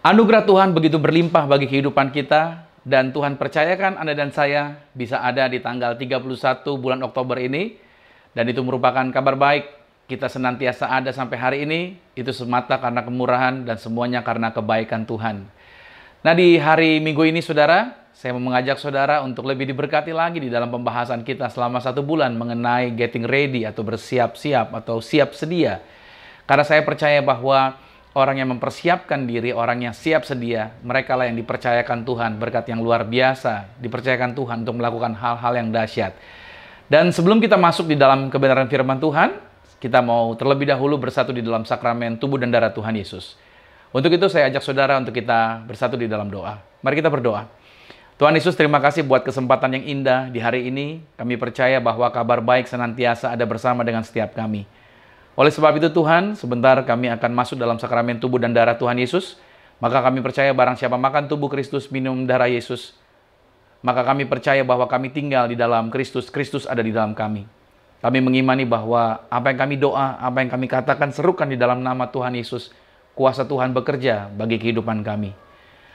Anugerah Tuhan begitu berlimpah bagi kehidupan kita, dan Tuhan percayakan Anda dan saya bisa ada di tanggal 31 bulan Oktober ini, dan itu merupakan kabar baik. Kita senantiasa ada sampai hari ini, itu semata karena kemurahan dan semuanya karena kebaikan Tuhan. Nah, di hari Minggu ini, saudara, saya mau mengajak saudara untuk lebih diberkati lagi di dalam pembahasan kita selama 1 bulan mengenai getting ready atau bersiap-siap atau siap sedia. Karena saya percaya bahwa orang yang mempersiapkan diri, orang yang siap sedia, mereka lah yang dipercayakan Tuhan berkat yang luar biasa, dipercayakan Tuhan untuk melakukan hal-hal yang dahsyat. Dan sebelum kita masuk di dalam kebenaran firman Tuhan, kita mau terlebih dahulu bersatu di dalam sakramen tubuh dan darah Tuhan Yesus. Untuk itu saya ajak saudara untuk kita bersatu di dalam doa. Mari kita berdoa. Tuhan Yesus, terima kasih buat kesempatan yang indah di hari ini. Kami percaya bahwa kabar baik senantiasa ada bersama dengan setiap kami. Oleh sebab itu Tuhan, sebentar kami akan masuk dalam sakramen tubuh dan darah Tuhan Yesus. Maka kami percaya barang siapa makan tubuh Kristus, minum darah Yesus, maka kami percaya bahwa kami tinggal di dalam Kristus, Kristus ada di dalam kami. Kami mengimani bahwa apa yang kami doa, apa yang kami katakan, serukan di dalam nama Tuhan Yesus, kuasa Tuhan bekerja bagi kehidupan kami.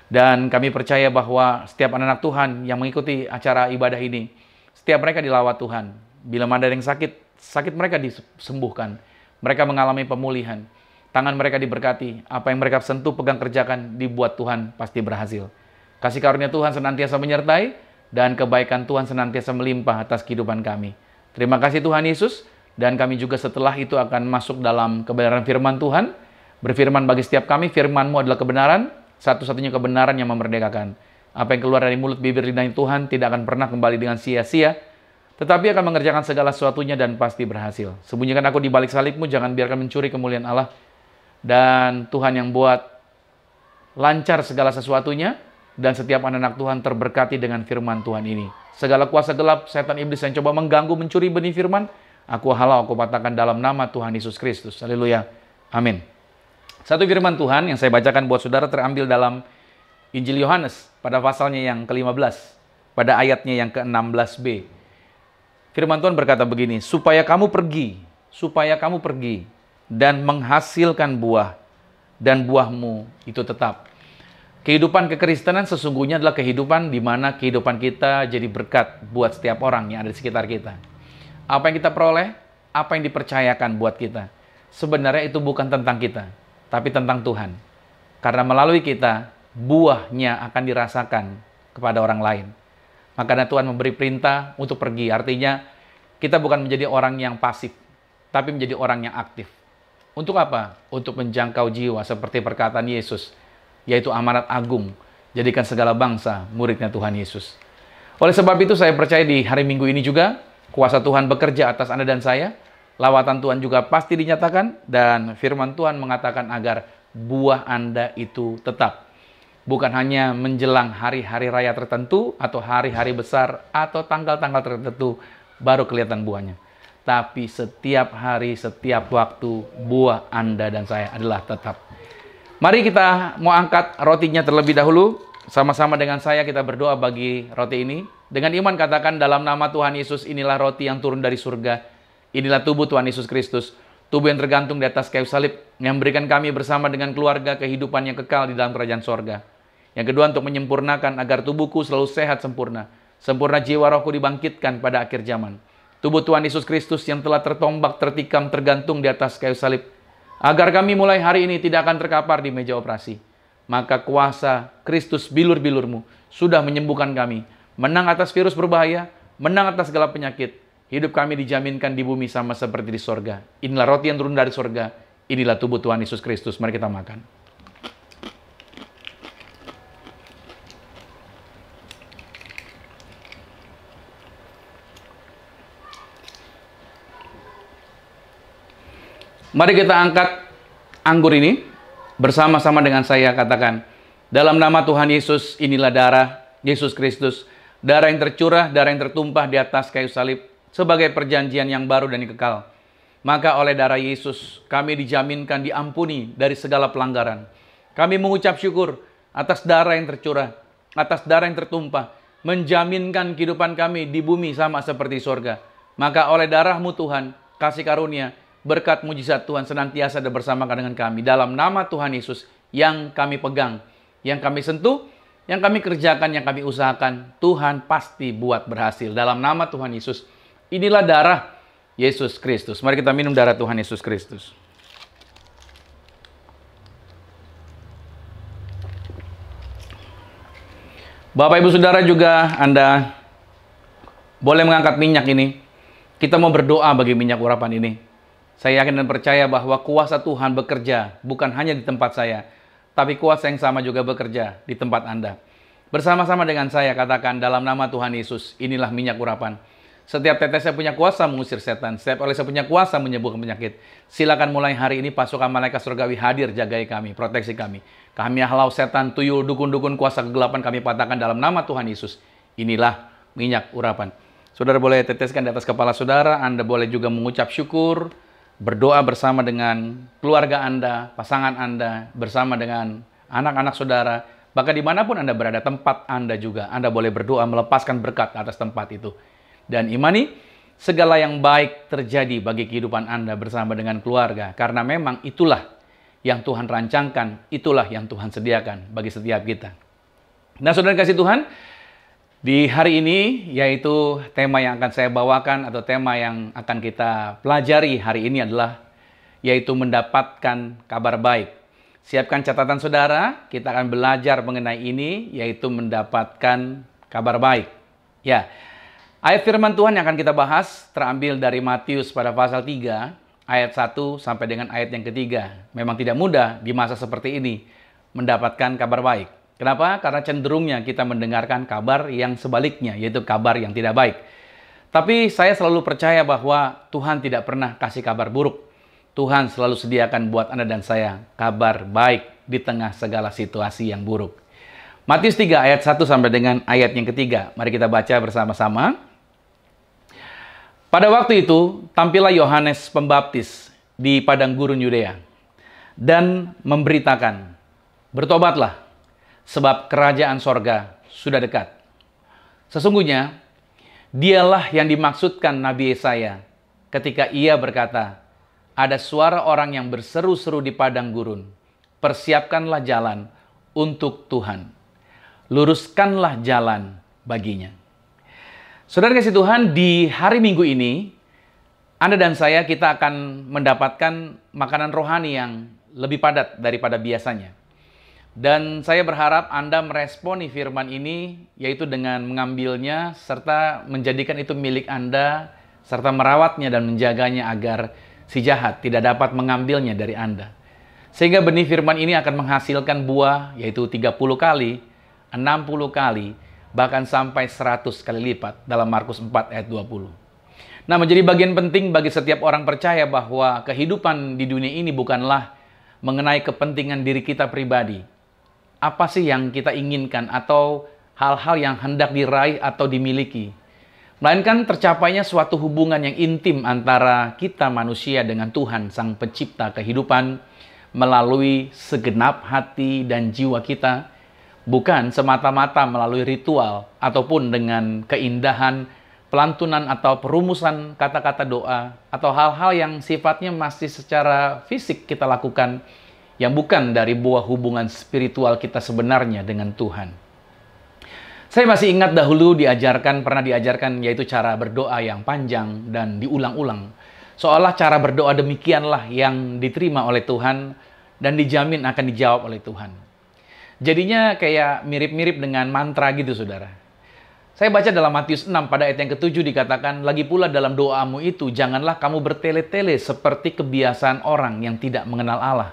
Dan kami percaya bahwa setiap anak-anak Tuhan yang mengikuti acara ibadah ini, setiap mereka dilawat Tuhan. Bila ada yang sakit, sakit mereka disembuhkan. Mereka mengalami pemulihan. Tangan mereka diberkati. Apa yang mereka sentuh, pegang, kerjakan, dibuat Tuhan pasti berhasil. Kasih karunia Tuhan senantiasa menyertai, dan kebaikan Tuhan senantiasa melimpah atas kehidupan kami. Terima kasih Tuhan Yesus, dan kami juga setelah itu akan masuk dalam kebenaran firman Tuhan. Berfirman bagi setiap kami, firman-Mu adalah kebenaran, satu-satunya kebenaran yang memerdekakan. Apa yang keluar dari mulut, bibir, lidah Tuhan tidak akan pernah kembali dengan sia-sia, tetapi akan mengerjakan segala sesuatunya dan pasti berhasil. Sembunyikan aku di balik salib-Mu, jangan biarkan mencuri kemuliaan Allah. Dan Tuhan yang buat lancar segala sesuatunya, dan setiap anak-anak Tuhan terberkati dengan firman Tuhan ini. Segala kuasa gelap, setan iblis yang coba mengganggu, mencuri benih firman, aku halau, aku patahkan dalam nama Tuhan Yesus Kristus. Haleluya. Amin. Satu firman Tuhan yang saya bacakan buat saudara terambil dalam Injil Yohanes pada pasalnya yang ke-15, pada ayatnya yang ke-16b. Firman Tuhan berkata begini, supaya kamu pergi dan menghasilkan buah, dan buahmu itu tetap. Kehidupan kekristenan sesungguhnya adalah kehidupan di mana kehidupan kita jadi berkat buat setiap orang yang ada di sekitar kita. Apa yang kita peroleh, apa yang dipercayakan buat kita, sebenarnya itu bukan tentang kita, tapi tentang Tuhan. Karena melalui kita, buahnya akan dirasakan kepada orang lain. Makanya Tuhan memberi perintah untuk pergi. Artinya, kita bukan menjadi orang yang pasif, tapi menjadi orang yang aktif. Untuk apa? Untuk menjangkau jiwa seperti perkataan Yesus, yaitu amanat agung, jadikan segala bangsa muridnya Tuhan Yesus. Oleh sebab itu saya percaya di hari Minggu ini juga, kuasa Tuhan bekerja atas Anda dan saya, lawatan Tuhan juga pasti dinyatakan, dan firman Tuhan mengatakan agar buah Anda itu tetap. Bukan hanya menjelang hari-hari raya tertentu, atau hari-hari besar, atau tanggal-tanggal tertentu, baru kelihatan buahnya. Tapi setiap hari, setiap waktu, buah Anda dan saya adalah tetap. Mari kita mau angkat rotinya terlebih dahulu. Sama-sama dengan saya kita berdoa bagi roti ini. Dengan iman katakan, dalam nama Tuhan Yesus, inilah roti yang turun dari surga. Inilah tubuh Tuhan Yesus Kristus. Tubuh yang tergantung di atas kayu salib, yang memberikan kami bersama dengan keluarga kehidupan yang kekal di dalam kerajaan sorga. Yang kedua, untuk menyempurnakan agar tubuhku selalu sehat sempurna. Sempurna jiwa rohku dibangkitkan pada akhir zaman. Tubuh Tuhan Yesus Kristus yang telah tertombak, tertikam, tergantung di atas kayu salib, agar kami mulai hari ini tidak akan terkapar di meja operasi. Maka kuasa Kristus bilur-bilurmu sudah menyembuhkan kami. Menang atas virus berbahaya, menang atas segala penyakit. Hidup kami dijaminkan di bumi sama seperti di sorga. Inilah roti yang turun dari sorga. Inilah tubuh Tuhan Yesus Kristus. Mari kita makan. Mari kita angkat anggur ini bersama-sama dengan saya, katakan, dalam nama Tuhan Yesus, inilah darah Yesus Kristus, darah yang tercurah, darah yang tertumpah di atas kayu salib sebagai perjanjian yang baru dan yang kekal. Maka oleh darah Yesus kami dijaminkan diampuni dari segala pelanggaran. Kami mengucap syukur atas darah yang tercurah, atas darah yang tertumpah, menjaminkan kehidupan kami di bumi sama seperti surga. Maka oleh darah-Mu Tuhan, kasih karunia, berkat mujizat Tuhan senantiasa ada bersama dengan kami. Dalam nama Tuhan Yesus yang kami pegang, yang kami sentuh, yang kami kerjakan, yang kami usahakan, Tuhan pasti buat berhasil. Dalam nama Tuhan Yesus, inilah darah Yesus Kristus. Mari kita minum darah Tuhan Yesus Kristus. Bapak, Ibu, Saudara juga Anda boleh mengangkat minyak ini. Kita mau berdoa bagi minyak urapan ini. Saya yakin dan percaya bahwa kuasa Tuhan bekerja bukan hanya di tempat saya, tapi kuasa yang sama juga bekerja di tempat Anda. Bersama-sama dengan saya katakan dalam nama Tuhan Yesus, inilah minyak urapan. Setiap tetesnya punya kuasa mengusir setan. Setiap olesnya punya kuasa menyembuhkan penyakit. Silakan mulai hari ini pasukan malaikat surgawi hadir jagai kami, proteksi kami. Kami halau setan, tuyul, dukun-dukun, kuasa kegelapan kami patahkan dalam nama Tuhan Yesus. Inilah minyak urapan. Saudara boleh teteskan di atas kepala saudara. Anda boleh juga mengucap syukur, berdoa bersama dengan keluarga Anda, pasangan Anda, bersama dengan anak-anak saudara. Bahkan dimanapun Anda berada, tempat Anda juga, Anda boleh berdoa melepaskan berkat atas tempat itu. Dan imani, segala yang baik terjadi bagi kehidupan Anda bersama dengan keluarga. Karena memang itulah yang Tuhan rancangkan, itulah yang Tuhan sediakan bagi setiap kita. Nah, saudara kasih Tuhan, di hari ini, yaitu tema yang akan saya bawakan atau tema yang akan kita pelajari hari ini adalah yaitu mendapatkan kabar baik. Siapkan catatan saudara, kita akan belajar mengenai ini, yaitu mendapatkan kabar baik. Ya, ayat firman Tuhan yang akan kita bahas terambil dari Matius pada pasal 3, ayat 1 sampai dengan ayat yang ketiga. Memang tidak mudah di masa seperti ini mendapatkan kabar baik. Kenapa? Karena cenderungnya kita mendengarkan kabar yang sebaliknya, yaitu kabar yang tidak baik. Tapi saya selalu percaya bahwa Tuhan tidak pernah kasih kabar buruk. Tuhan selalu sediakan buat Anda dan saya kabar baik di tengah segala situasi yang buruk. Matius 3 ayat 1 sampai dengan ayat yang ketiga. Mari kita baca bersama-sama. Pada waktu itu, tampillah Yohanes Pembaptis di padang gurun Yudea dan memberitakan, "Bertobatlah, sebab kerajaan sorga sudah dekat." Sesungguhnya, dialah yang dimaksudkan Nabi Yesaya ketika ia berkata, "Ada suara orang yang berseru-seru di padang gurun, persiapkanlah jalan untuk Tuhan, luruskanlah jalan baginya." Saudara kasih Tuhan, di hari Minggu ini, Anda dan saya kita akan mendapatkan makanan rohani yang lebih padat daripada biasanya. Dan saya berharap Anda meresponi firman ini, yaitu dengan mengambilnya, serta menjadikan itu milik Anda, serta merawatnya dan menjaganya agar si jahat tidak dapat mengambilnya dari Anda. Sehingga benih firman ini akan menghasilkan buah, yaitu 30 kali, 60 kali, bahkan sampai 100 kali lipat dalam Markus 4 ayat 20. Nah, menjadi bagian penting bagi setiap orang percaya bahwa kehidupan di dunia ini bukanlah mengenai kepentingan diri kita pribadi. Apa sih yang kita inginkan atau hal-hal yang hendak diraih atau dimiliki. Melainkan tercapainya suatu hubungan yang intim antara kita manusia dengan Tuhan, Sang Pencipta kehidupan, melalui segenap hati dan jiwa kita, bukan semata-mata melalui ritual ataupun dengan keindahan, pelantunan atau perumusan kata-kata doa, atau hal-hal yang sifatnya masih secara fisik kita lakukan, yang bukan dari buah hubungan spiritual kita sebenarnya dengan Tuhan. Saya masih ingat dahulu pernah diajarkan yaitu cara berdoa yang panjang dan diulang-ulang. Seolah cara berdoa demikianlah yang diterima oleh Tuhan dan dijamin akan dijawab oleh Tuhan. Jadinya kayak mirip-mirip dengan mantra gitu, saudara. Saya baca dalam Matius 6 pada ayat yang ke-7 dikatakan, "Lagi pula dalam doamu itu, janganlah kamu bertele-tele seperti kebiasaan orang yang tidak mengenal Allah."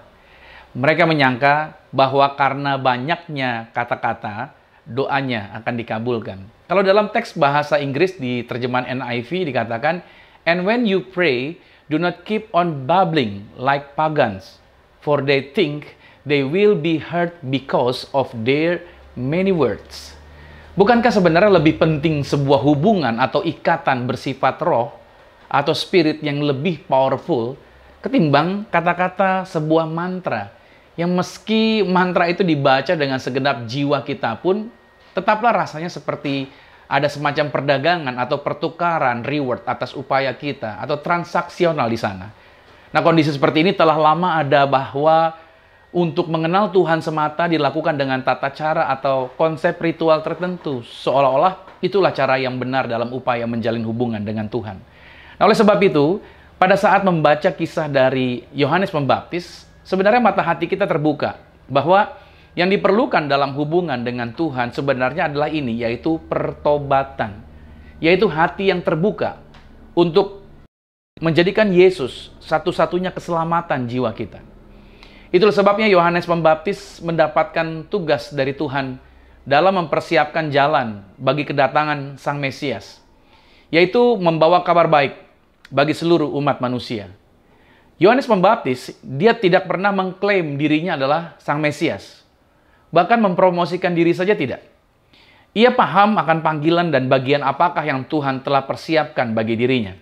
Mereka menyangka bahwa karena banyaknya kata-kata, doanya akan dikabulkan. Kalau dalam teks bahasa Inggris di terjemahan NIV dikatakan, "And when you pray, do not keep on babbling like pagans, for they think they will be heard because of their many words." Bukankah sebenarnya lebih penting sebuah hubungan atau ikatan bersifat roh atau spirit yang lebih powerful ketimbang kata-kata sebuah mantra yang meski mantra itu dibaca dengan segenap jiwa kita pun tetaplah rasanya seperti ada semacam perdagangan atau pertukaran reward atas upaya kita atau transaksional di sana. Nah, kondisi seperti ini telah lama ada bahwa untuk mengenal Tuhan semata dilakukan dengan tata cara atau konsep ritual tertentu, seolah-olah itulah cara yang benar dalam upaya menjalin hubungan dengan Tuhan. Nah, oleh sebab itu, pada saat membaca kisah dari Yohanes Pembaptis, sebenarnya mata hati kita terbuka bahwa yang diperlukan dalam hubungan dengan Tuhan sebenarnya adalah ini, yaitu pertobatan, yaitu hati yang terbuka untuk menjadikan Yesus satu-satunya keselamatan jiwa kita. Itulah sebabnya Yohanes Pembaptis mendapatkan tugas dari Tuhan dalam mempersiapkan jalan bagi kedatangan Sang Mesias, yaitu membawa kabar baik bagi seluruh umat manusia. Yohanes Pembaptis, dia tidak pernah mengklaim dirinya adalah Sang Mesias, bahkan mempromosikan diri saja tidak. Ia paham akan panggilan dan bagian apakah yang Tuhan telah persiapkan bagi dirinya.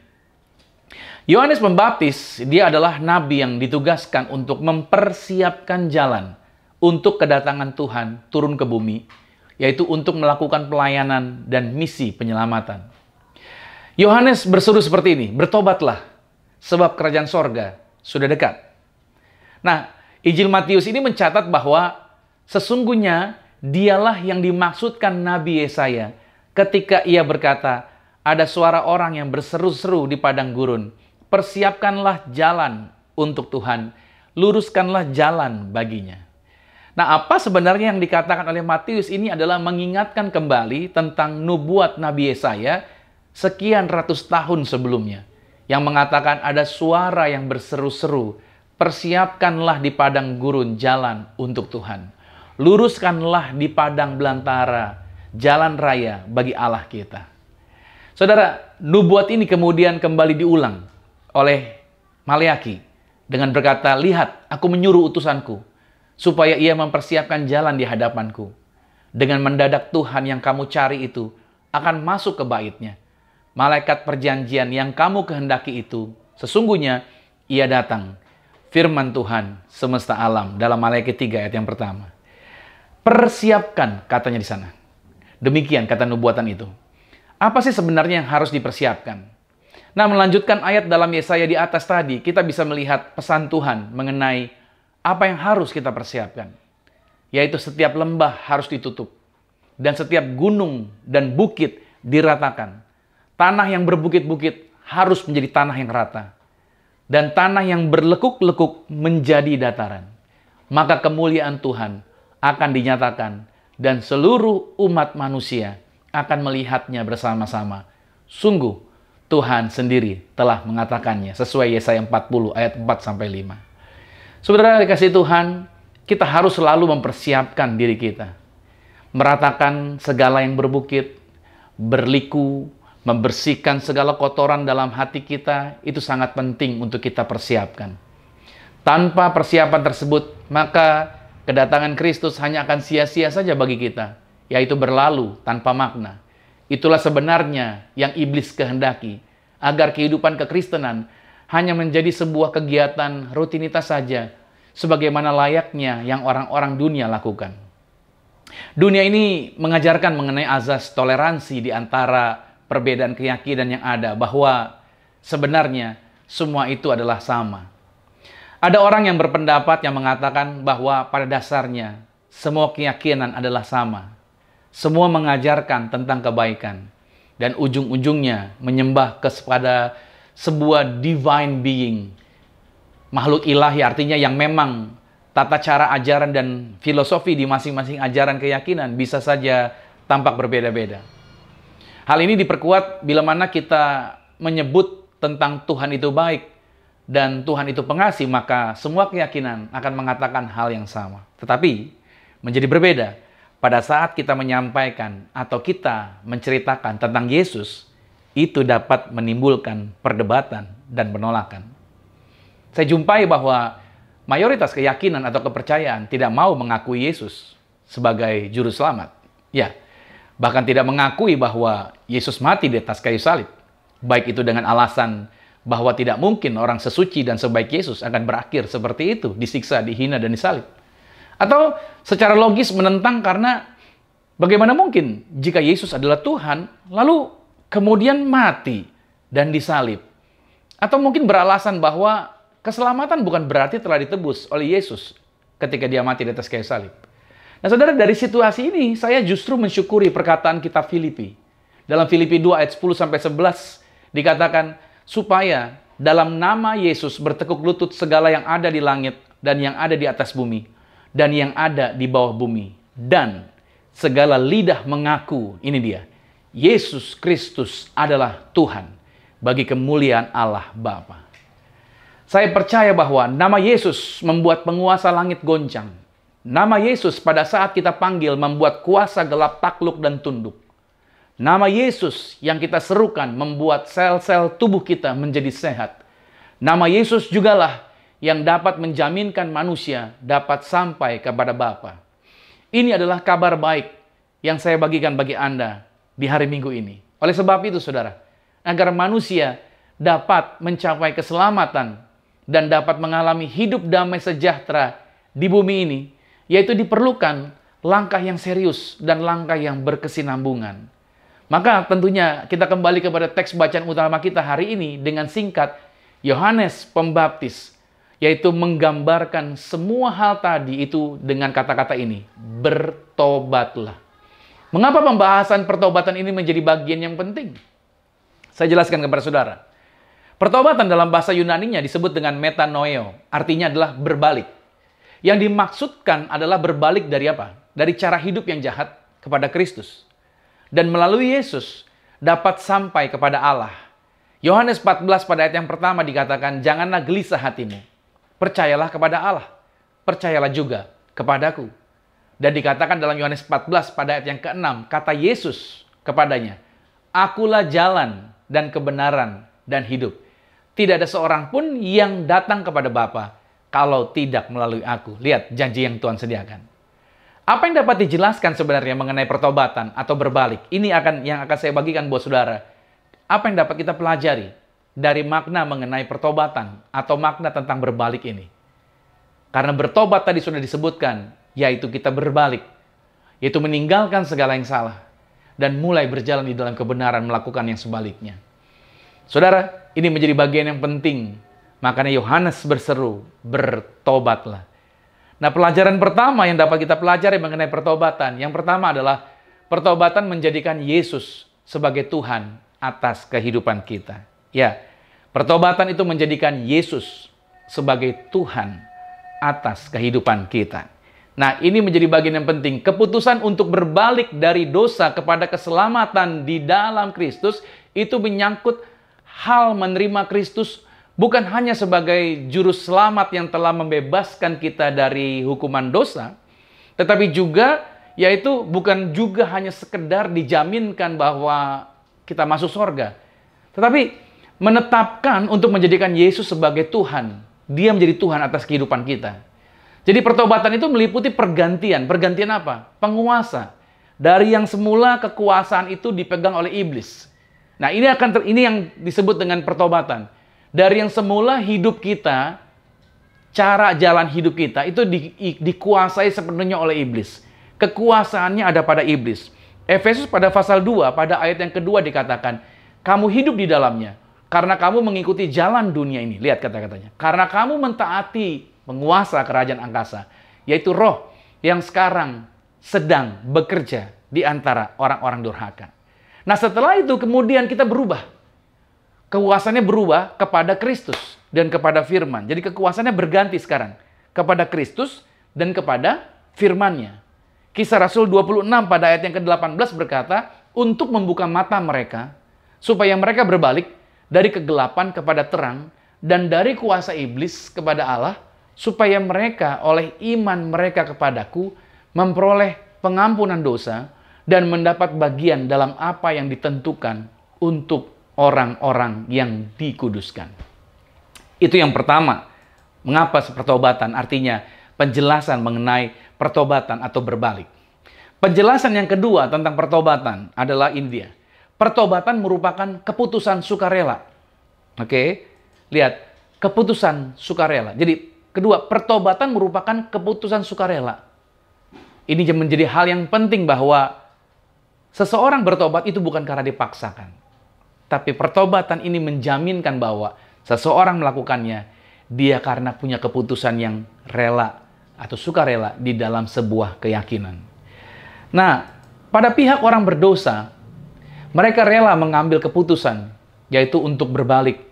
Yohanes Pembaptis, dia adalah nabi yang ditugaskan untuk mempersiapkan jalan untuk kedatangan Tuhan turun ke bumi, yaitu untuk melakukan pelayanan dan misi penyelamatan. Yohanes berseru seperti ini, "Bertobatlah, sebab kerajaan sorga sudah dekat." Nah, Injil Matius ini mencatat bahwa sesungguhnya dialah yang dimaksudkan Nabi Yesaya ketika ia berkata, "Ada suara orang yang berseru-seru di padang gurun, persiapkanlah jalan untuk Tuhan, luruskanlah jalan baginya." Nah, apa sebenarnya yang dikatakan oleh Matius ini adalah mengingatkan kembali tentang nubuat Nabi Yesaya sekian ratus tahun sebelumnya, yang mengatakan ada suara yang berseru-seru, "Persiapkanlah di padang gurun jalan untuk Tuhan, luruskanlah di padang belantara jalan raya bagi Allah kita." Saudara, nubuat ini kemudian kembali diulang oleh Maleaki dengan berkata, "Lihat, aku menyuruh utusanku supaya ia mempersiapkan jalan di hadapanku. Dengan mendadak Tuhan yang kamu cari itu akan masuk ke baitnya. Malaikat perjanjian yang kamu kehendaki itu, sesungguhnya ia datang. Firman Tuhan semesta alam." Dalam Maleaki 3 ayat yang pertama. Persiapkan, katanya di sana. Demikian kata nubuatan itu. Apa sih sebenarnya yang harus dipersiapkan? Nah, melanjutkan ayat dalam Yesaya di atas tadi, kita bisa melihat pesan Tuhan mengenai apa yang harus kita persiapkan. Yaitu setiap lembah harus ditutup. Dan setiap gunung dan bukit diratakan. Tanah yang berbukit-bukit harus menjadi tanah yang rata. Dan tanah yang berlekuk-lekuk menjadi dataran. Maka kemuliaan Tuhan akan dinyatakan dan seluruh umat manusia akan melihatnya bersama-sama. Sungguh, Tuhan sendiri telah mengatakannya sesuai Yesaya 40 ayat 4-5. Saudara dikasihi Tuhan, kita harus selalu mempersiapkan diri kita. Meratakan segala yang berbukit, berliku, membersihkan segala kotoran dalam hati kita, itu sangat penting untuk kita persiapkan. Tanpa persiapan tersebut, maka kedatangan Kristus hanya akan sia-sia saja bagi kita, yaitu berlalu tanpa makna. Itulah sebenarnya yang iblis kehendaki, agar kehidupan kekristenan hanya menjadi sebuah kegiatan rutinitas saja, sebagaimana layaknya yang orang-orang dunia lakukan. Dunia ini mengajarkan mengenai azas toleransi di antara perbedaan keyakinan yang ada, bahwa sebenarnya semua itu adalah sama. Ada orang yang berpendapat yang mengatakan bahwa pada dasarnya semua keyakinan adalah sama. Semua mengajarkan tentang kebaikan dan ujung-ujungnya menyembah kepada sebuah divine being, makhluk ilahi, artinya yang memang tata cara ajaran dan filosofi di masing-masing ajaran keyakinan bisa saja tampak berbeda-beda. Hal ini diperkuat bila mana kita menyebut tentang Tuhan itu baik dan Tuhan itu pengasih, maka semua keyakinan akan mengatakan hal yang sama. Tetapi menjadi berbeda pada saat kita menyampaikan atau kita menceritakan tentang Yesus, itu dapat menimbulkan perdebatan dan penolakan. Saya jumpai bahwa mayoritas keyakinan atau kepercayaan tidak mau mengakui Yesus sebagai juru selamat. Ya, bahkan tidak mengakui bahwa Yesus mati di atas kayu salib. Baik itu dengan alasan bahwa tidak mungkin orang sesuci dan sebaik Yesus akan berakhir seperti itu, disiksa, dihina, dan disalib. Atau secara logis menentang karena bagaimana mungkin jika Yesus adalah Tuhan, lalu kemudian mati dan disalib. Atau mungkin beralasan bahwa keselamatan bukan berarti telah ditebus oleh Yesus ketika dia mati di atas kayu salib. Nah saudara, dari situasi ini saya justru mensyukuri perkataan kitab Filipi. Dalam Filipi 2 ayat 10-11 dikatakan, supaya dalam nama Yesus bertekuk lutut segala yang ada di langit dan yang ada di atas bumi dan yang ada di bawah bumi. Dan segala lidah mengaku, ini dia, Yesus Kristus adalah Tuhan, bagi kemuliaan Allah Bapa. Saya percaya bahwa nama Yesus membuat penguasa langit goncang. Nama Yesus pada saat kita panggil membuat kuasa gelap takluk dan tunduk. Nama Yesus yang kita serukan membuat sel-sel tubuh kita menjadi sehat. Nama Yesus jugalah yang dapat menjaminkan manusia dapat sampai kepada Bapa. Ini adalah kabar baik yang saya bagikan bagi Anda di hari Minggu ini. Oleh sebab itu, saudara, agar manusia dapat mencapai keselamatan dan dapat mengalami hidup damai sejahtera di bumi ini, yaitu diperlukan langkah yang serius dan langkah yang berkesinambungan. Maka tentunya kita kembali kepada teks bacaan utama kita hari ini dengan singkat, Yohanes Pembaptis, yaitu menggambarkan semua hal tadi itu dengan kata-kata ini, bertobatlah. Mengapa pembahasan pertobatan ini menjadi bagian yang penting? Saya jelaskan kepada saudara. Pertobatan dalam bahasa Yunaninya disebut dengan metanoeo, artinya adalah berbalik. Yang dimaksudkan adalah berbalik dari apa? Dari cara hidup yang jahat kepada Kristus. Dan melalui Yesus dapat sampai kepada Allah. Yohanes 14 pada ayat yang pertama dikatakan, janganlah gelisah hatimu. Percayalah kepada Allah. Percayalah juga kepadaku. Dan dikatakan dalam Yohanes 14 pada ayat yang ke-6, kata Yesus kepadanya, akulah jalan dan kebenaran dan hidup. Tidak ada seorang pun yang datang kepada Bapa kalau tidak melalui aku. Lihat janji yang Tuhan sediakan. Apa yang dapat dijelaskan sebenarnya mengenai pertobatan atau berbalik? Ini yang akan saya bagikan buat saudara. Apa yang dapat kita pelajari dari makna mengenai pertobatan atau makna tentang berbalik ini? Karena bertobat tadi sudah disebutkan, yaitu kita berbalik. Yaitu meninggalkan segala yang salah dan mulai berjalan di dalam kebenaran, melakukan yang sebaliknya. Saudara, ini menjadi bagian yang penting. Makanya Yohanes berseru, bertobatlah. Nah, pelajaran pertama yang dapat kita pelajari mengenai pertobatan. Yang pertama adalah pertobatan menjadikan Yesus sebagai Tuhan atas kehidupan kita. Ya, pertobatan itu menjadikan Yesus sebagai Tuhan atas kehidupan kita. Nah, ini menjadi bagian yang penting. Keputusan untuk berbalik dari dosa kepada keselamatan di dalam Kristus itu menyangkut hal menerima Kristus bukan hanya sebagai juru selamat yang telah membebaskan kita dari hukuman dosa, tetapi juga yaitu bukan juga hanya sekedar dijaminkan bahwa kita masuk surga, tetapi menetapkan untuk menjadikan Yesus sebagai Tuhan. Dia menjadi Tuhan atas kehidupan kita. Jadi pertobatan itu meliputi pergantian. Pergantian apa? Penguasa. Dari yang semula kekuasaan itu dipegang oleh iblis. Nah, ini yang disebut dengan pertobatan. Dari yang semula hidup kita, cara jalan hidup kita itu dikuasai sepenuhnya oleh iblis. Kekuasaannya ada pada iblis. Efesus pada pasal 2 pada ayat yang kedua dikatakan, kamu hidup di dalamnya karena kamu mengikuti jalan dunia ini. Lihat kata-katanya. Karena kamu mentaati penguasa kerajaan angkasa, yaitu roh yang sekarang sedang bekerja di antara orang-orang durhaka. Nah, setelah itu kemudian kita berubah. Kekuasaannya berubah kepada Kristus dan kepada firman. Jadi kekuasaannya berganti sekarang kepada Kristus dan kepada firman-Nya. Kisah Rasul 26 pada ayat yang ke-18 berkata, untuk membuka mata mereka supaya mereka berbalik dari kegelapan kepada terang dan dari kuasa iblis kepada Allah, supaya mereka oleh iman mereka kepadaku memperoleh pengampunan dosa dan mendapat bagian dalam apa yang ditentukan untuk orang-orang yang dikuduskan. Itu yang pertama. Mengapa pertobatan? Artinya penjelasan mengenai pertobatan atau berbalik. Penjelasan yang kedua tentang pertobatan adalah ini dia. Pertobatan merupakan keputusan sukarela. Oke, lihat. Keputusan sukarela. Jadi kedua, pertobatan merupakan keputusan sukarela. Ini menjadi hal yang penting bahwa seseorang bertobat itu bukan karena dipaksakan. Tapi pertobatan ini menjaminkan bahwa seseorang melakukannya, dia karena punya keputusan yang rela atau sukarela di dalam sebuah keyakinan. Nah, pada pihak orang berdosa, mereka rela mengambil keputusan, yaitu untuk berbalik,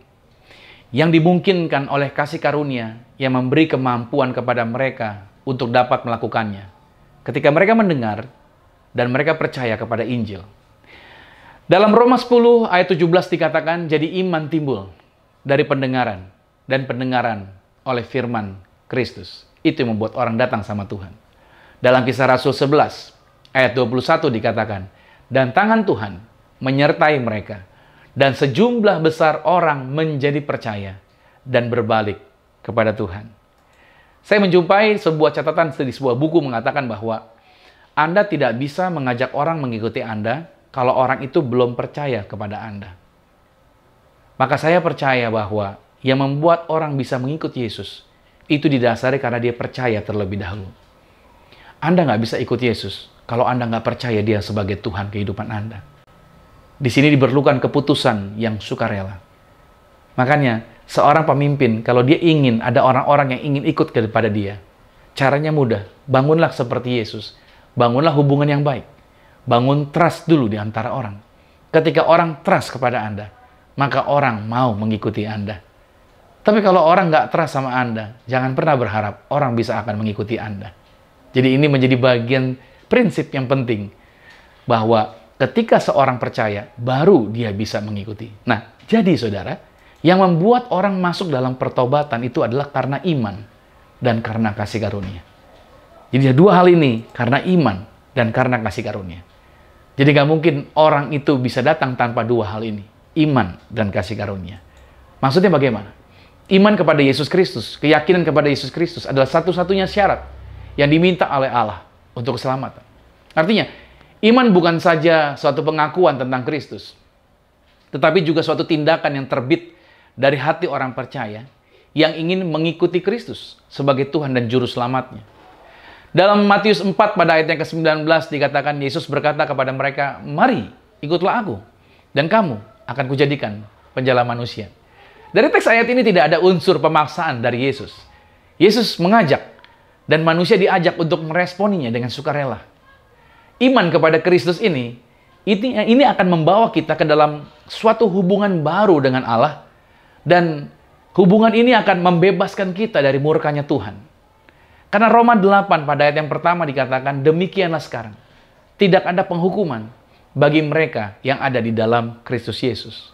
yang dimungkinkan oleh kasih karunia yang memberi kemampuan kepada mereka untuk dapat melakukannya. Ketika mereka mendengar dan mereka percaya kepada Injil. Dalam Roma 10 ayat 17 dikatakan, jadi iman timbul dari pendengaran, dan pendengaran oleh firman Kristus. Itu yang membuat orang datang sama Tuhan. Dalam Kisah Rasul 11 ayat 21 dikatakan, dan tangan Tuhan menyertai mereka, dan sejumlah besar orang menjadi percaya dan berbalik kepada Tuhan. Saya menjumpai sebuah catatan di sebuah buku mengatakan bahwa Anda tidak bisa mengajak orang mengikuti Anda kalau orang itu belum percaya kepada Anda. Maka saya percaya bahwa yang membuat orang bisa mengikut Yesus itu didasari karena dia percaya terlebih dahulu. Anda nggak bisa ikut Yesus kalau Anda nggak percaya dia sebagai Tuhan kehidupan Anda. Di sini diperlukan keputusan yang sukarela. Makanya, seorang pemimpin, kalau dia ingin ada orang-orang yang ingin ikut kepada dia, caranya mudah. Bangunlah seperti Yesus. Bangunlah hubungan yang baik. Bangun trust dulu di antara orang. Ketika orang trust kepada Anda, maka orang mau mengikuti Anda. Tapi kalau orang nggak trust sama Anda, jangan pernah berharap orang bisa akan mengikuti Anda. Jadi ini menjadi bagian prinsip yang penting. Bahwa ketika seorang percaya, baru dia bisa mengikuti. Nah, jadi saudara, yang membuat orang masuk dalam pertobatan itu adalah karena iman dan karena kasih karunia. Jadi dua hal ini, karena iman dan karena kasih karunia. Jadi nggak mungkin orang itu bisa datang tanpa dua hal ini, iman dan kasih karunia. Maksudnya bagaimana? Iman kepada Yesus Kristus, keyakinan kepada Yesus Kristus adalah satu-satunya syarat yang diminta oleh Allah untuk keselamatan. Artinya, iman bukan saja suatu pengakuan tentang Kristus, tetapi juga suatu tindakan yang terbit dari hati orang percaya yang ingin mengikuti Kristus sebagai Tuhan dan Juru Selamatnya. Dalam Matius 4 pada ayat yang ke-19 dikatakan Yesus berkata kepada mereka, mari ikutlah aku dan kamu akan kujadikan penjala manusia. Dari teks ayat ini tidak ada unsur pemaksaan dari Yesus. Yesus mengajak dan manusia diajak untuk meresponinya dengan sukarela. Iman kepada Kristus ini akan membawa kita ke dalam suatu hubungan baru dengan Allah, dan hubungan ini akan membebaskan kita dari murkanya Tuhan. Karena Roma 8 pada ayat yang pertama dikatakan, demikianlah sekarang tidak ada penghukuman bagi mereka yang ada di dalam Kristus Yesus.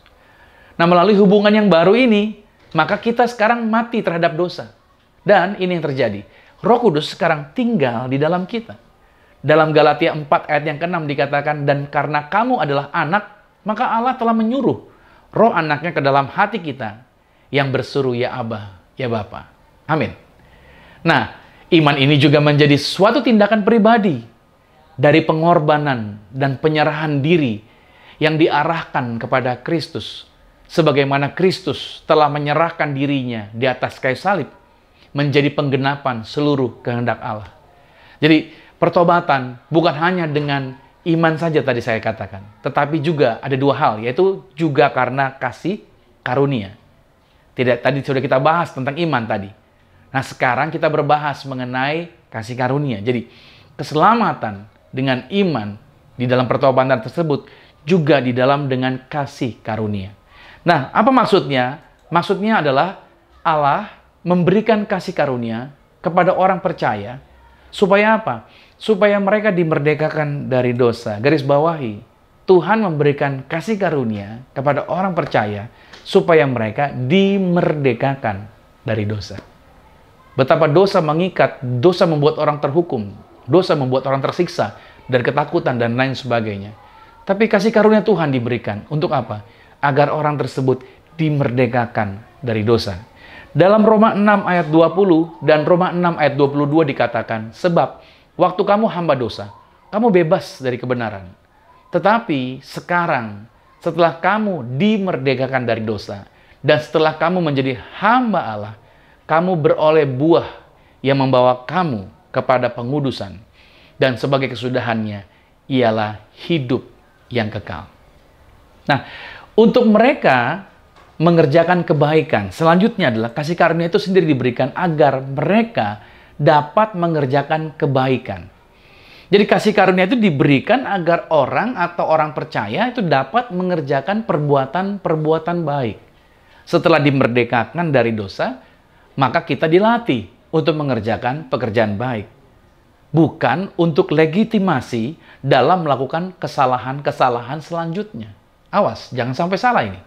Nah, melalui hubungan yang baru ini, maka kita sekarang mati terhadap dosa. Dan ini yang terjadi, Roh Kudus sekarang tinggal di dalam kita. Dalam Galatia 4 ayat yang ke-6 dikatakan, dan karena kamu adalah anak, maka Allah telah menyuruh roh anaknya ke dalam hati kita, yang berseru, ya Aba, ya Bapa. Amin. Nah, iman ini juga menjadi suatu tindakan pribadi dari pengorbanan dan penyerahan diri yang diarahkan kepada Kristus. Sebagaimana Kristus telah menyerahkan dirinya di atas kayu salib, menjadi penggenapan seluruh kehendak Allah. Jadi, pertobatan bukan hanya dengan iman saja tadi saya katakan, tetapi juga ada dua hal, yaitu juga karena kasih karunia. Tadi sudah kita bahas tentang iman tadi. Nah, sekarang kita berbahas mengenai kasih karunia. Jadi, keselamatan dengan iman di dalam pertobatan tersebut juga di dalam dengan kasih karunia. Nah, apa maksudnya? Maksudnya adalah Allah memberikan kasih karunia kepada orang percaya supaya apa? Supaya mereka dimerdekakan dari dosa. Garis bawahi, Tuhan memberikan kasih karunia kepada orang percaya supaya mereka dimerdekakan dari dosa. Betapa dosa mengikat, dosa membuat orang terhukum, dosa membuat orang tersiksa, dan ketakutan dan lain sebagainya. Tapi kasih karunia Tuhan diberikan untuk apa? Agar orang tersebut dimerdekakan dari dosa. Dalam Roma 6 ayat 20 dan Roma 6 ayat 22 dikatakan, sebab waktu kamu hamba dosa, kamu bebas dari kebenaran. Tetapi sekarang, setelah kamu dimerdekakan dari dosa, dan setelah kamu menjadi hamba Allah, kamu beroleh buah yang membawa kamu kepada pengudusan. Dan sebagai kesudahannya, ialah hidup yang kekal. Nah, untuk mereka mengerjakan kebaikan, selanjutnya adalah kasih karunia itu sendiri diberikan agar mereka dapat mengerjakan kebaikan. Jadi kasih karunia itu diberikan agar orang atau orang percaya itu dapat mengerjakan perbuatan-perbuatan baik. Setelah dimerdekakan dari dosa, maka kita dilatih untuk mengerjakan pekerjaan baik. Bukan untuk legitimasi dalam melakukan kesalahan-kesalahan selanjutnya. Awas, jangan sampai salah ini.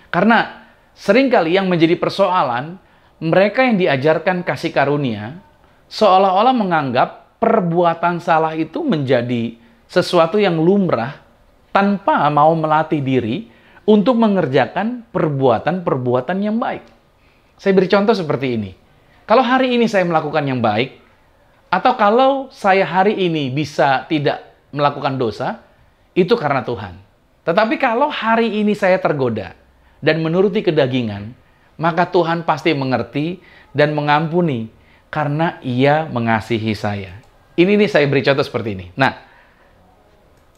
Karena seringkali yang menjadi persoalan, mereka yang diajarkan kasih karunia, seolah-olah menganggap perbuatan salah itu menjadi sesuatu yang lumrah tanpa mau melatih diri untuk mengerjakan perbuatan-perbuatan yang baik. Saya beri contoh seperti ini. Kalau hari ini saya melakukan yang baik, atau kalau saya hari ini bisa tidak melakukan dosa, itu karena Tuhan. Tetapi kalau hari ini saya tergoda dan menuruti kedagingan, maka Tuhan pasti mengerti dan mengampuni karena Ia mengasihi saya. Ini nih saya beri contoh seperti ini. Nah,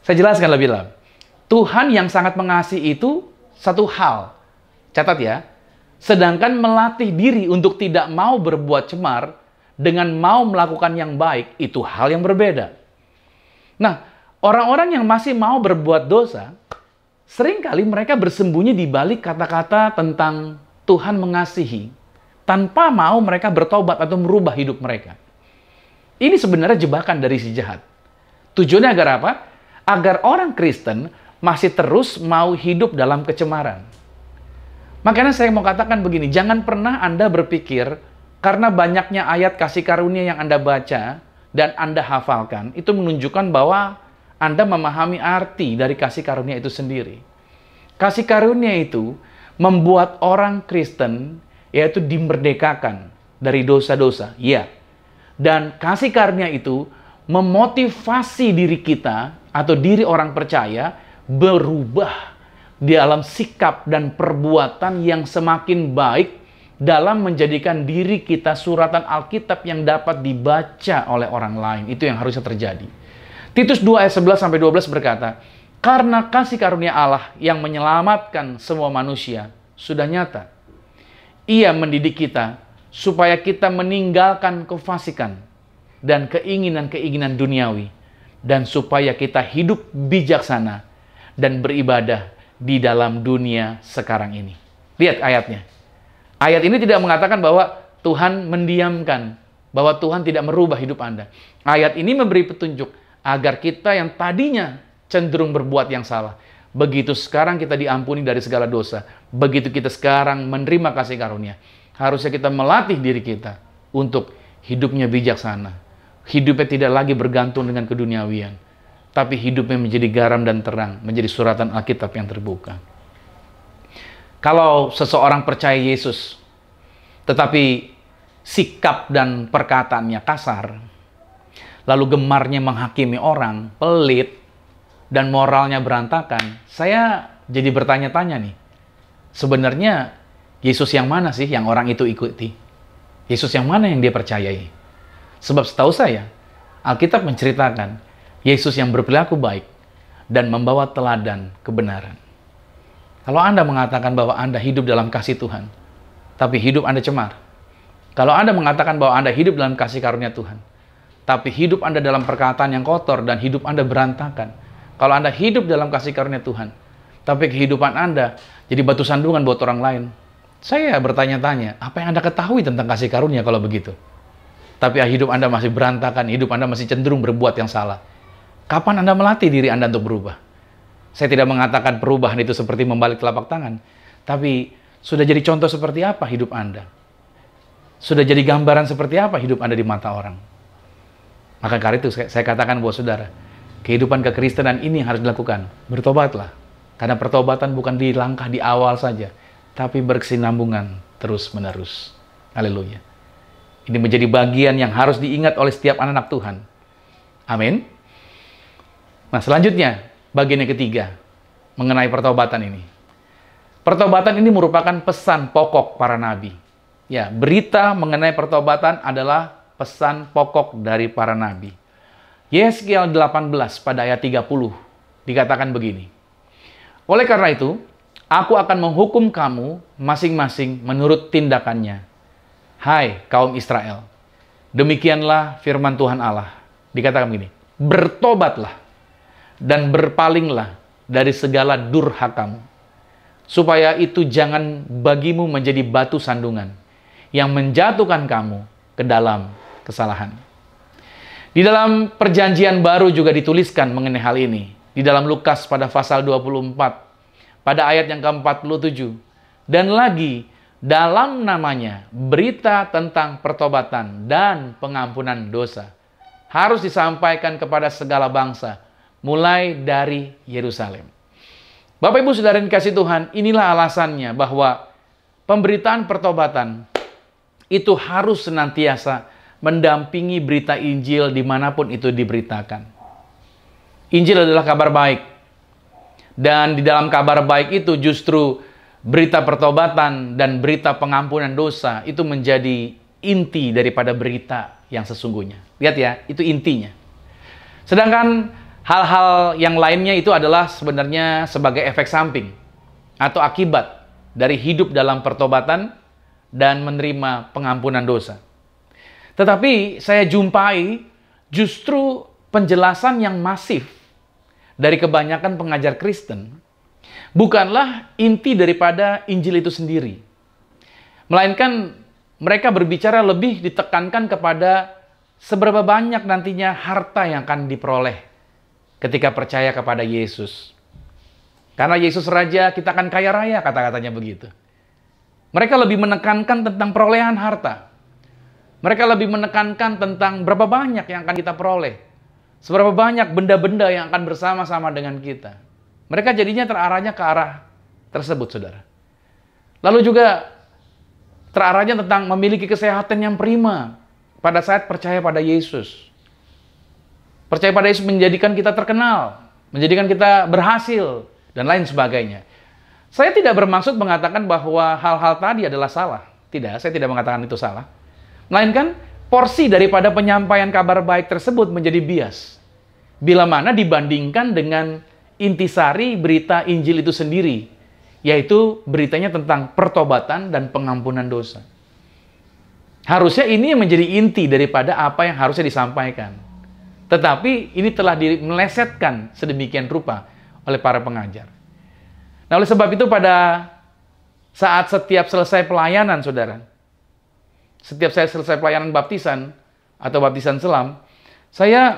saya jelaskan lebih dalam. Tuhan yang sangat mengasihi itu satu hal. Catat ya. Sedangkan melatih diri untuk tidak mau berbuat cemar dengan mau melakukan yang baik, itu hal yang berbeda. Nah, orang-orang yang masih mau berbuat dosa, seringkali mereka bersembunyi di balik kata-kata tentang Tuhan mengasihi, tanpa mau mereka bertobat atau merubah hidup mereka. Ini sebenarnya jebakan dari si jahat. Tujuannya agar apa? Agar orang Kristen masih terus mau hidup dalam kecemaran. Makanya saya mau katakan begini, jangan pernah Anda berpikir karena banyaknya ayat kasih karunia yang Anda baca dan Anda hafalkan, itu menunjukkan bahwa Anda memahami arti dari kasih karunia itu sendiri. Kasih karunia itu membuat orang Kristen yaitu dimerdekakan dari dosa-dosa. Ya. Dan kasih karunia itu memotivasi diri kita atau diri orang percaya berubah di dalam sikap dan perbuatan yang semakin baik dalam menjadikan diri kita suratan Alkitab yang dapat dibaca oleh orang lain. Itu yang harusnya terjadi. Titus 2 ayat 11-12 berkata, karena kasih karunia Allah yang menyelamatkan semua manusia sudah nyata. Ia mendidik kita supaya kita meninggalkan kefasikan dan keinginan-keinginan duniawi, dan supaya kita hidup bijaksana dan beribadah di dalam dunia sekarang ini. Lihat ayatnya. Ayat ini tidak mengatakan bahwa Tuhan mendiamkan, bahwa Tuhan tidak merubah hidup Anda. Ayat ini memberi petunjuk agar kita yang tadinya cenderung berbuat yang salah, begitu sekarang kita diampuni dari segala dosa, begitu kita sekarang menerima kasih karunia, harusnya kita melatih diri kita untuk hidupnya bijaksana. Hidupnya tidak lagi bergantung dengan keduniawian, tapi hidupnya menjadi garam dan terang, menjadi suratan Alkitab yang terbuka. Kalau seseorang percaya Yesus, tetapi sikap dan perkataannya kasar, lalu gemarnya menghakimi orang, pelit, dan moralnya berantakan, saya jadi bertanya-tanya nih, sebenarnya Yesus yang mana sih yang orang itu ikuti? Yesus yang mana yang dia percayai? Sebab setahu saya, Alkitab menceritakan Yesus yang berperilaku baik dan membawa teladan kebenaran. Kalau Anda mengatakan bahwa Anda hidup dalam kasih Tuhan, tapi hidup Anda cemar. Kalau Anda mengatakan bahwa Anda hidup dalam kasih karunia Tuhan, tapi hidup Anda dalam perkataan yang kotor dan hidup Anda berantakan. Kalau Anda hidup dalam kasih karunia Tuhan, tapi kehidupan Anda jadi batu sandungan buat orang lain, saya bertanya-tanya, apa yang Anda ketahui tentang kasih karunia kalau begitu? Tapi hidup Anda masih berantakan, hidup Anda masih cenderung berbuat yang salah. Kapan Anda melatih diri Anda untuk berubah? Saya tidak mengatakan perubahan itu seperti membalik telapak tangan, tapi sudah jadi contoh seperti apa hidup Anda? Sudah jadi gambaran seperti apa hidup Anda di mata orang? Maka karena itu saya katakan buat saudara, kehidupan kekristenan ini harus dilakukan. Bertobatlah. Karena pertobatan bukan di langkah di awal saja, tapi berkesinambungan terus-menerus. Haleluya. Ini menjadi bagian yang harus diingat oleh setiap anak-anak Tuhan. Amin. Nah, selanjutnya, bagian yang ketiga, mengenai pertobatan ini. Pertobatan ini merupakan pesan pokok para nabi. Ya, berita mengenai pertobatan adalah pesan pokok dari para nabi. Yeskiel 18 pada ayat 30 dikatakan begini. Oleh karena itu, aku akan menghukum kamu masing-masing menurut tindakannya. Hai kaum Israel, Demikianlah firman Tuhan Allah. Dikatakan begini, bertobatlah dan berpalinglah dari segala durhakamu, supaya itu jangan bagimu menjadi batu sandungan yang menjatuhkan kamu ke dalam kesalahan. Di dalam perjanjian baru juga dituliskan mengenai hal ini. Di dalam Lukas pada pasal 24, pada ayat yang ke-47. Dan lagi, dalam namanya, berita tentang pertobatan dan pengampunan dosa harus disampaikan kepada segala bangsa, mulai dari Yerusalem. Bapak Ibu Saudara yang dikasihi Tuhan, inilah alasannya bahwa pemberitaan pertobatan itu harus senantiasa mendampingi berita Injil dimanapun itu diberitakan. Injil adalah kabar baik. Dan di dalam kabar baik itu justru berita pertobatan dan berita pengampunan dosa itu menjadi inti daripada berita yang sesungguhnya. Lihat ya, itu intinya. Sedangkan hal-hal yang lainnya itu adalah sebenarnya sebagai efek samping atau akibat dari hidup dalam pertobatan dan menerima pengampunan dosa. Tetapi saya jumpai justru penjelasan yang masif dari kebanyakan pengajar Kristen bukanlah inti daripada Injil itu sendiri. Melainkan mereka berbicara lebih ditekankan kepada seberapa banyak nantinya harta yang akan diperoleh ketika percaya kepada Yesus. Karena Yesus Raja, kita akan kaya raya, kata-katanya begitu. Mereka lebih menekankan tentang perolehan harta. Mereka lebih menekankan tentang berapa banyak yang akan kita peroleh. Seberapa banyak benda-benda yang akan bersama-sama dengan kita. Mereka jadinya terarahnya ke arah tersebut, saudara. Lalu juga terarahnya tentang memiliki kesehatan yang prima pada saat percaya pada Yesus. Percaya pada Yesus menjadikan kita terkenal, menjadikan kita berhasil, dan lain sebagainya. Saya tidak bermaksud mengatakan bahwa hal-hal tadi adalah salah. Tidak, saya tidak mengatakan itu salah. Melainkan porsi daripada penyampaian kabar baik tersebut menjadi bias. Bila mana dibandingkan dengan intisari berita Injil itu sendiri, yaitu beritanya tentang pertobatan dan pengampunan dosa. Harusnya ini menjadi inti daripada apa yang harusnya disampaikan. Tetapi ini telah melesetkan sedemikian rupa oleh para pengajar. Nah, oleh sebab itu pada saat setiap selesai pelayanan, saudara, setiap saya selesai pelayanan baptisan atau baptisan selam, saya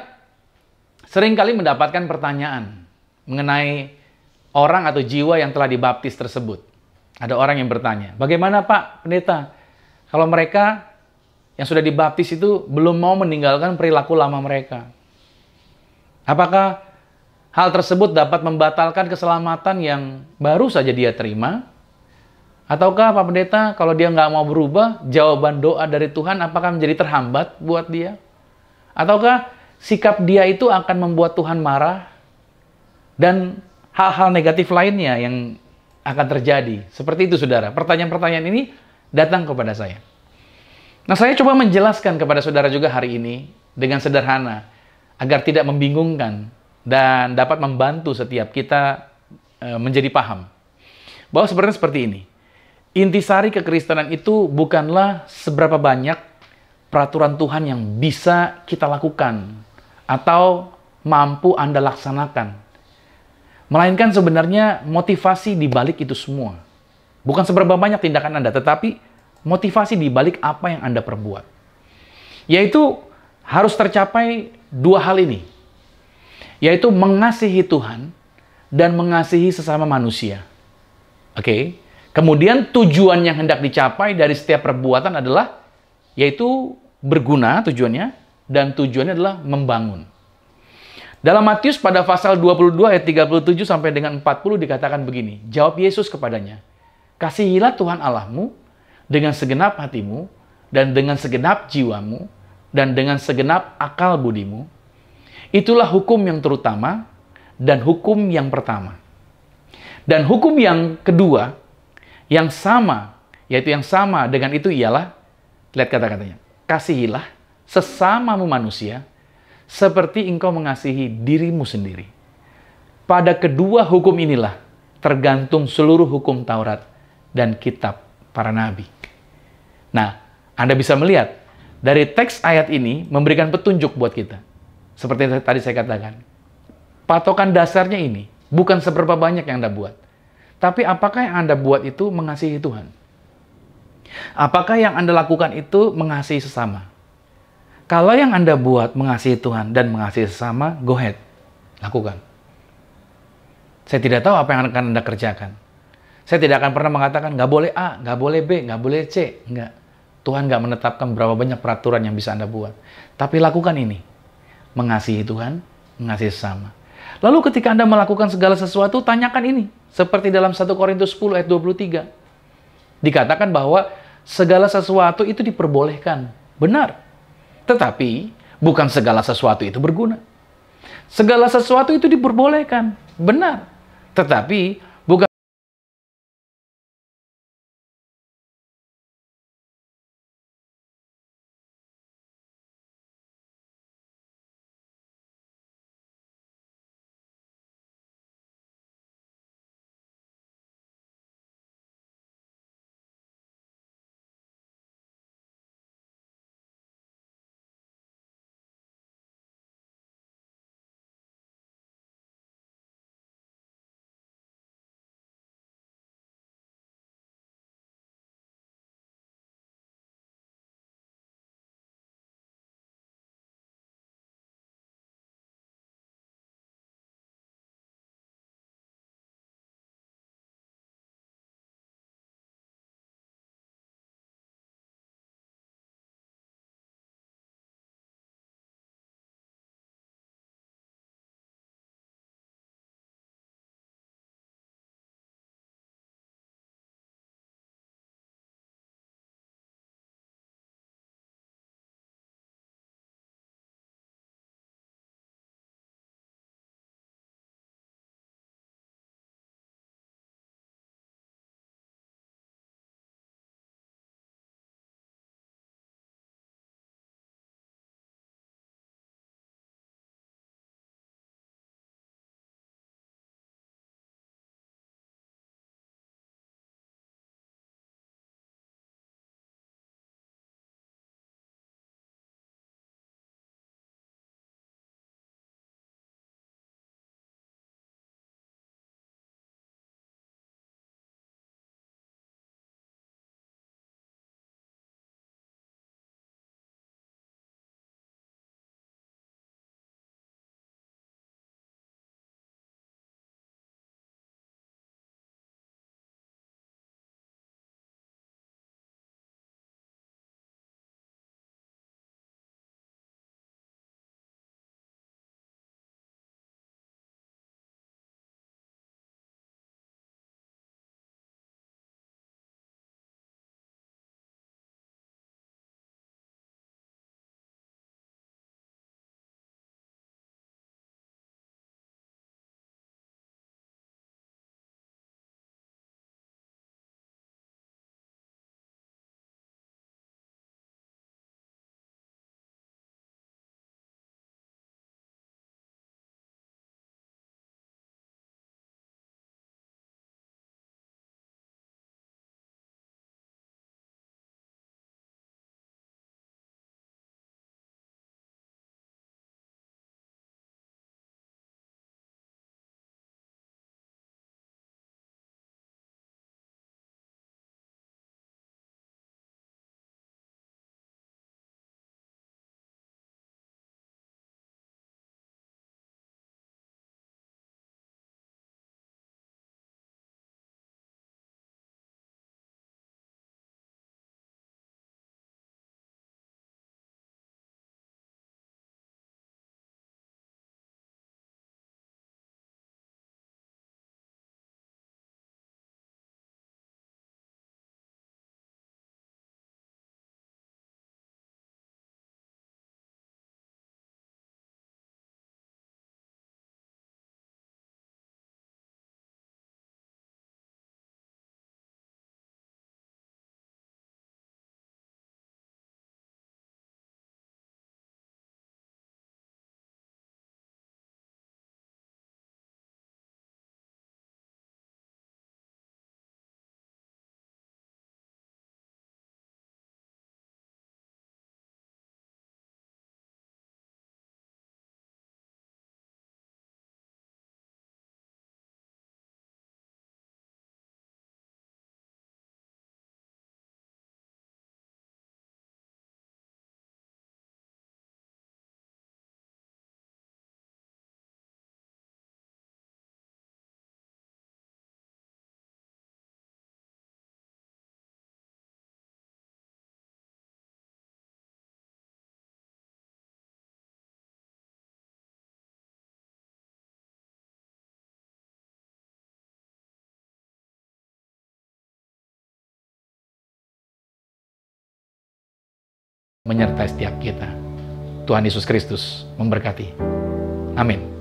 seringkali mendapatkan pertanyaan mengenai orang atau jiwa yang telah dibaptis tersebut. Ada orang yang bertanya, bagaimana Pak Pendeta, kalau mereka yang sudah dibaptis itu belum mau meninggalkan perilaku lama mereka? Apakah hal tersebut dapat membatalkan keselamatan yang baru saja dia terima? Ataukah Pak Pendeta, kalau dia nggak mau berubah, jawaban doa dari Tuhan apakah menjadi terhambat buat dia? Ataukah sikap dia itu akan membuat Tuhan marah? Dan hal-hal negatif lainnya yang akan terjadi. Seperti itu, saudara. Pertanyaan-pertanyaan ini datang kepada saya. Nah, saya coba menjelaskan kepada saudara juga hari ini dengan sederhana, agar tidak membingungkan dan dapat membantu setiap kita menjadi paham. Bahwa sebenarnya seperti ini. Intisari kekristenan itu bukanlah seberapa banyak peraturan Tuhan yang bisa kita lakukan atau mampu Anda laksanakan. Melainkan sebenarnya motivasi di balik itu semua. Bukan seberapa banyak tindakan Anda, tetapi motivasi di balik apa yang Anda perbuat. Yaitu harus tercapai dua hal ini. Yaitu mengasihi Tuhan dan mengasihi sesama manusia. Oke? Kemudian tujuan yang hendak dicapai dari setiap perbuatan adalah yaitu berguna tujuannya dan tujuannya adalah membangun. Dalam Matius pada pasal 22 ayat 37 sampai dengan 40 dikatakan begini. Jawab Yesus kepadanya, "Kasihilah Tuhan Allahmu dengan segenap hatimu dan dengan segenap jiwamu dan dengan segenap akal budimu. Itulah hukum yang terutama dan hukum yang pertama. Dan hukum yang kedua yang sama, yaitu yang sama dengan itu ialah," lihat kata-katanya, "kasihilah sesamamu manusia seperti engkau mengasihi dirimu sendiri. Pada kedua hukum inilah tergantung seluruh hukum Taurat dan kitab para nabi." Nah, Anda bisa melihat Dari teks ayat ini memberikan petunjuk buat kita. Seperti yang tadi saya katakan. Patokan dasarnya ini, bukan seberapa banyak yang Anda buat. Tapi apakah yang Anda buat itu mengasihi Tuhan? Apakah yang Anda lakukan itu mengasihi sesama? Kalau yang Anda buat mengasihi Tuhan dan mengasihi sesama, go ahead, lakukan. Saya tidak tahu apa yang akan Anda kerjakan. Saya tidak akan pernah mengatakan, nggak boleh A, nggak boleh B, nggak boleh C. Nggak. Tuhan nggak menetapkan berapa banyak peraturan yang bisa Anda buat. Tapi lakukan ini. Mengasihi Tuhan, mengasihi sesama. Lalu ketika Anda melakukan segala sesuatu, tanyakan ini. Seperti dalam 1 Korintus 10 ayat 23. Dikatakan bahwa segala sesuatu itu diperbolehkan. Benar. Tetapi, bukan segala sesuatu itu berguna. Segala sesuatu itu diperbolehkan. Benar. Tetapi, menyertai setiap kita. Tuhan Yesus Kristus memberkati. Amin.